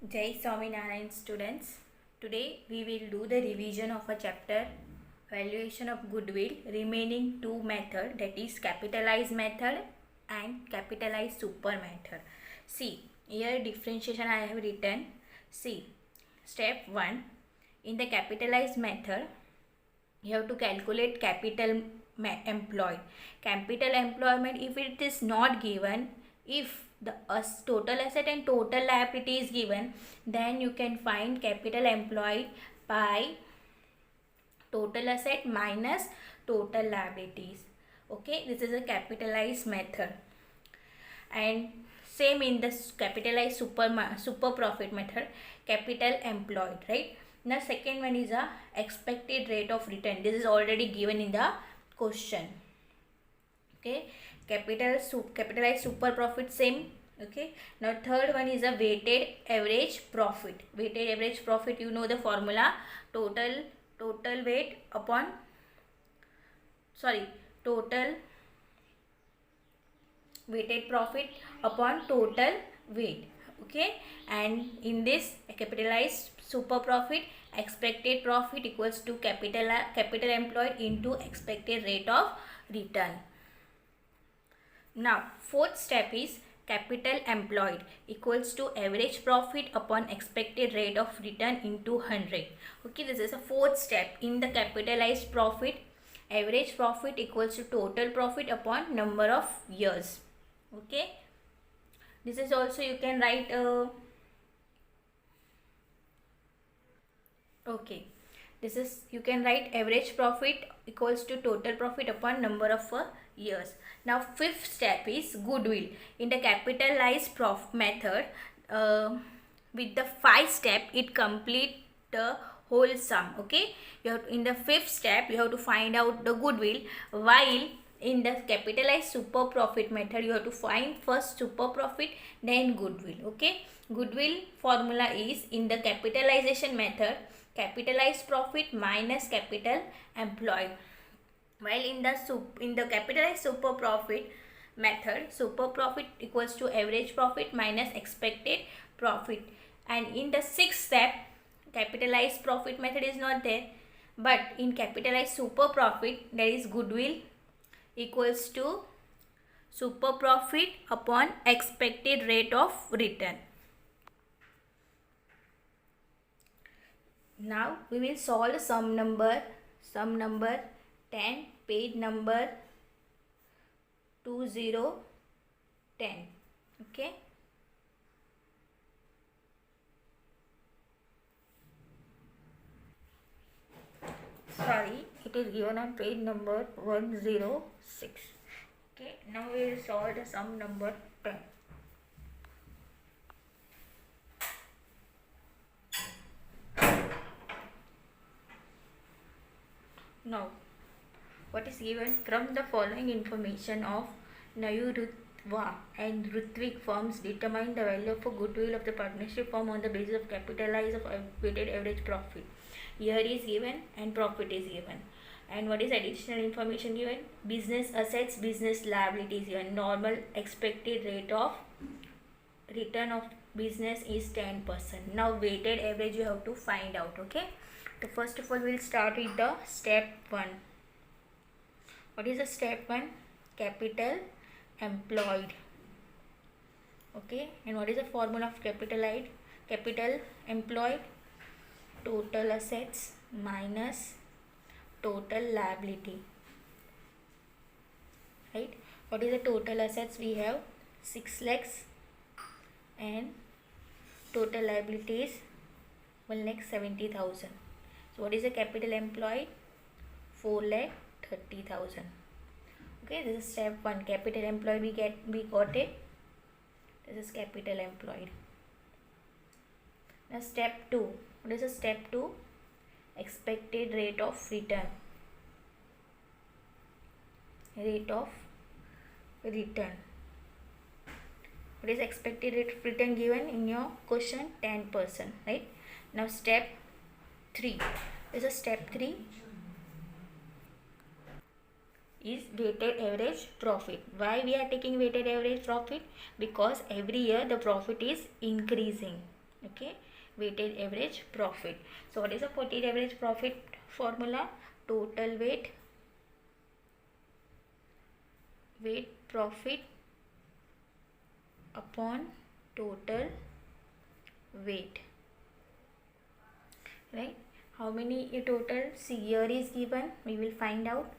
Jai Swaminarayan students. Today we will do the revision of a chapter valuation of goodwill remaining two method, that is capitalized method and capitalized super method. See here differentiation I have written. See step 1, in the capitalized method you have to calculate capital employed. Capital employment, if it is not given, if the total asset and total liability is given, then you can find capital employed by total asset minus total liabilities. Okay, this is a capitalized method. And same in the capitalized super profit method, capital employed, right? Now second one is a expected rate of return. This is already given in the question. Okay, capitalized super profit, same. Okay, now third one is a weighted average profit. Weighted average profit, you know the formula, total weight upon total weighted profit upon total weight. Okay, and in this capitalized super profit, expected profit equals to capital employed into expected rate of return. Now fourth step is capital employed equals to average profit upon expected rate of return into 100. Okay, this is a fourth step in the capitalized profit. Average profit equals to total profit upon number of years. Okay, this is also you can write okay, this is you can write average profit equals to total profit upon number of years. Now fifth step is goodwill. In the capitalized method, with the 5 step it complete the whole sum. Okay, in the fifth step you have to find out the goodwill, while in the capitalized super profit method you have to find first super profit then goodwill. Okay, goodwill formula is in the capitalization method, capitalized profit minus capital employed, while in the capitalized super profit method, super profit equals to average profit minus expected profit. And in the sixth step, capitalized profit method is not there, but in capitalized super profit there is goodwill equals to super profit upon expected rate of return. Now we will solve sum number 10, page number 2010. Okay, sorry, it is given on page number 106. Okay, now we will solve the sum number 10. Now, what is given? From the following information of Nayurutva and Rutvik firms, determine the value of a goodwill of the partnership firm on the basis of capitalized of weighted average profit. Year is given and profit is given. And what is additional information given? Business assets, business liabilities given. Normal expected rate of return of business is 10%. Now weighted average you have to find out. Okay, so first of all we'll start with the step 1. What is the step 1? Capital employed. Okay, and what is the formula of capital employed? Total assets minus total liability. Right, what is the total assets? We have 6 lakhs and total liabilities 1,70,000. So what is the capital employed? 4,30,000. Okay, this is step 1. Capital employed, we got it. This is capital employed. Now step 2. What is the step 2? Expected rate of return. Rate of return. What is expected rate of return given in your question? 10%. Right. Now step 3. This is step 3 is weighted average profit. Why we are taking weighted average profit? Because every year the profit is increasing. Okay, weighted average profit. So what is the weighted average profit formula? Total weight profit upon total weight, right? How many total year is given, we will find out.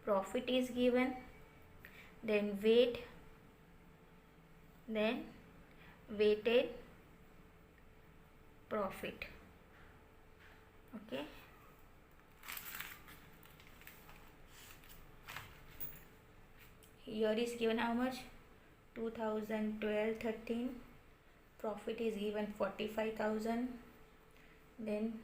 Profit is given, then weight, then weighted profit. Okay, here is given how much? 2012-13. Profit is given 45,000. Then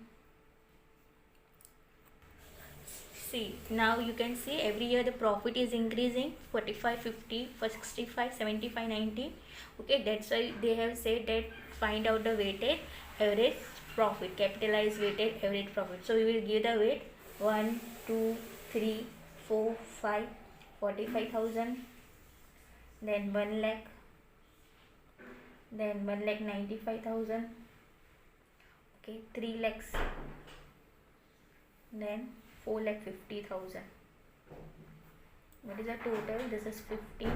see, now you can see every year the profit is increasing, 45, 50, for 65, 75, 90. Okay, that's why they have said that find out the weighted average profit, capitalized weighted average profit. So we will give the weight 1, 2, 3, 4, 5, 45,000, then 1 lakh, then 1,95,000. Okay, 3 lakhs, then 4,50,000. What is the total? This is 15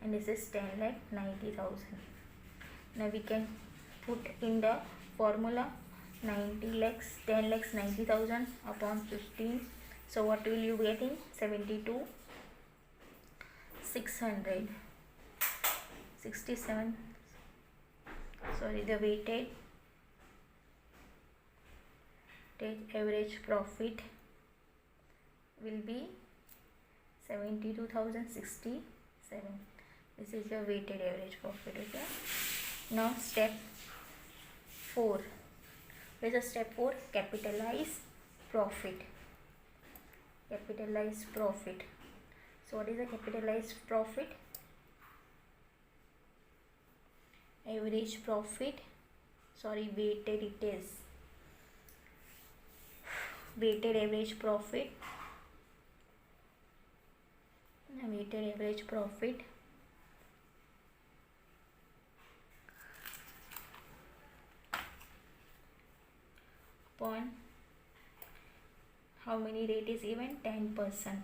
and this is 10,90,000. Now we can put in the formula 90 lakhs, 10 lakhs 90,000 upon 15. So what will you getting? 72,600. 67. Sorry, the weighted average profit will be 72,067. This is your weighted average profit. Okay, now step 4. What is the step 4? Capitalize profit. Capitalized profit. So what is the capitalized profit? Average profit, sorry, weighted, it is weighted average profit, weighted average profit upon how many rate is given? 10%.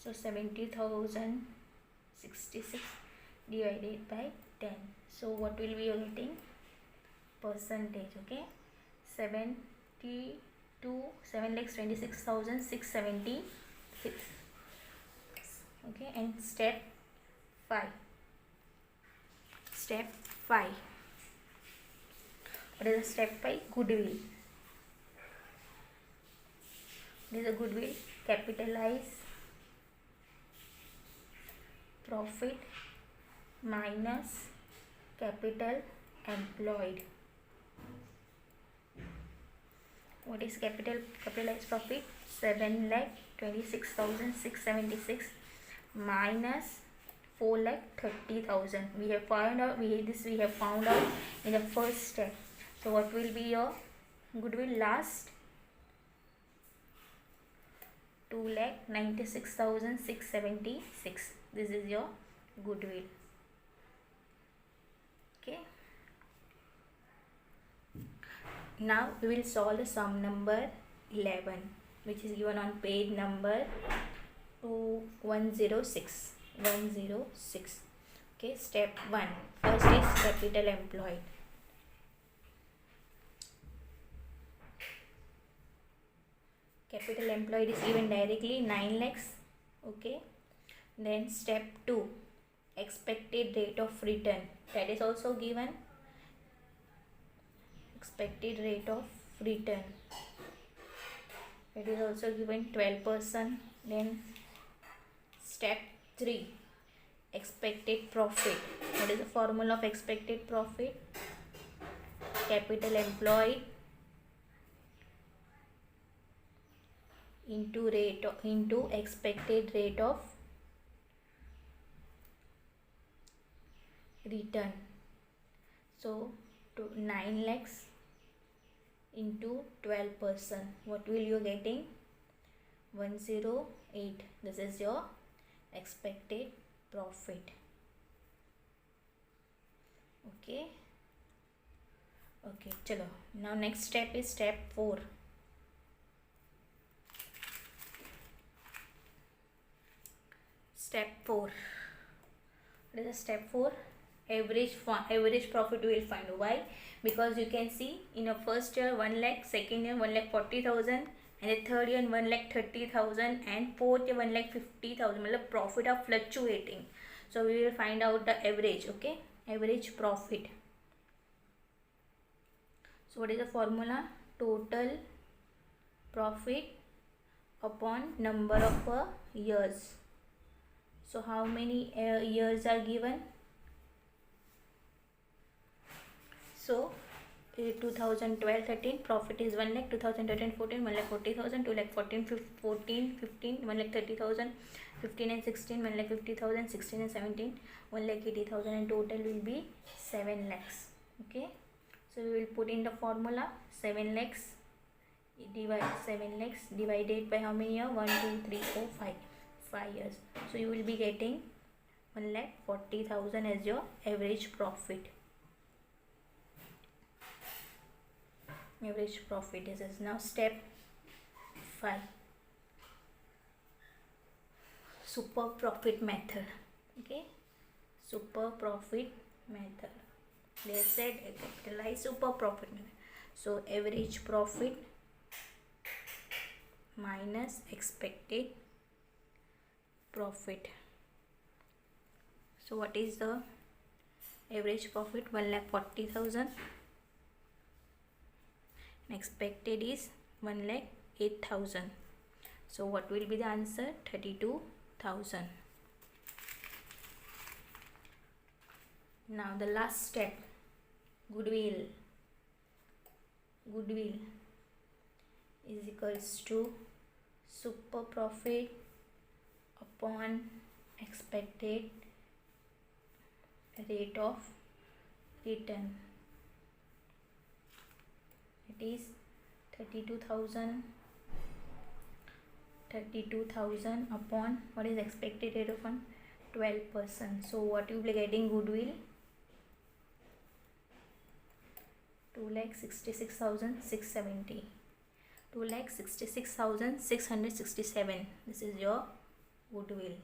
So 70,066 divided by 10. So what will be you getting? Percentage. Okay, 7,26,676. Okay, and step 5. Step 5. What is the step 5? Goodwill. This is a goodwill. Capitalize profit minus capital employed. What is capitalized profit? 7,26,676 minus 4,30,000. We have found out. We have found out in the first step. So what will be your goodwill last? 2,96,676. This is your goodwill. Okay. Now we will solve the sum number 11, which is given on page number 106. Okay, step 1. First is capital employed. Capital employed is given directly 9 lakhs. Okay. Then step 2, expected rate of return. That is also given. Expected rate of return. It is also given 12%. Then step 3, expected profit. What is the formula of expected profit? Capital employed into expected rate of return. So to 9 lakhs into 12%. What will you getting? 108. This is your expected profit. Okay. Okay, chalo. Now next step is step 4. Step 4. What is the step 4? Average profit we will find. Why? Because you can see in a first year 1 lakh, second year 1 lakh 40,000, and the third year 1 lakh 30,000, and fourth year 1 lakh 50,000. मतलब profit are fluctuating. So we will find out the average. Okay, average profit. So what is the formula? Total profit upon number of years. So how many years are given? So 2012-13 profit is 1 lakh, 2013-14 1 lakh 40,000, 2 lakh 14-15 1 lakh 30,000, 15 and 16 1 lakh 50,000, 16 and 17 1 lakh 80,000, and total will be 7 lakhs. Okay, so we will put in the formula 7 lakhs divided by how many years? 1 2 3 4 5 years. So you will be getting 1 lakh 40,000 as your average profit. Average profit. This is now step 5. Super profit method. Okay, super profit method. They said capitalize super profit method. So average profit minus expected profit. So what is the average profit? 1 lakh 40,000. Expected is 1 lakh 8,000. So what will be the answer? 32,000. Now the last step, goodwill. Goodwill is equals to super profit upon expected rate of return. It is 32,000 upon what is expected rate of 12%. So what you will be getting? Goodwill 2,66,670, 2,66,667. This is your goodwill.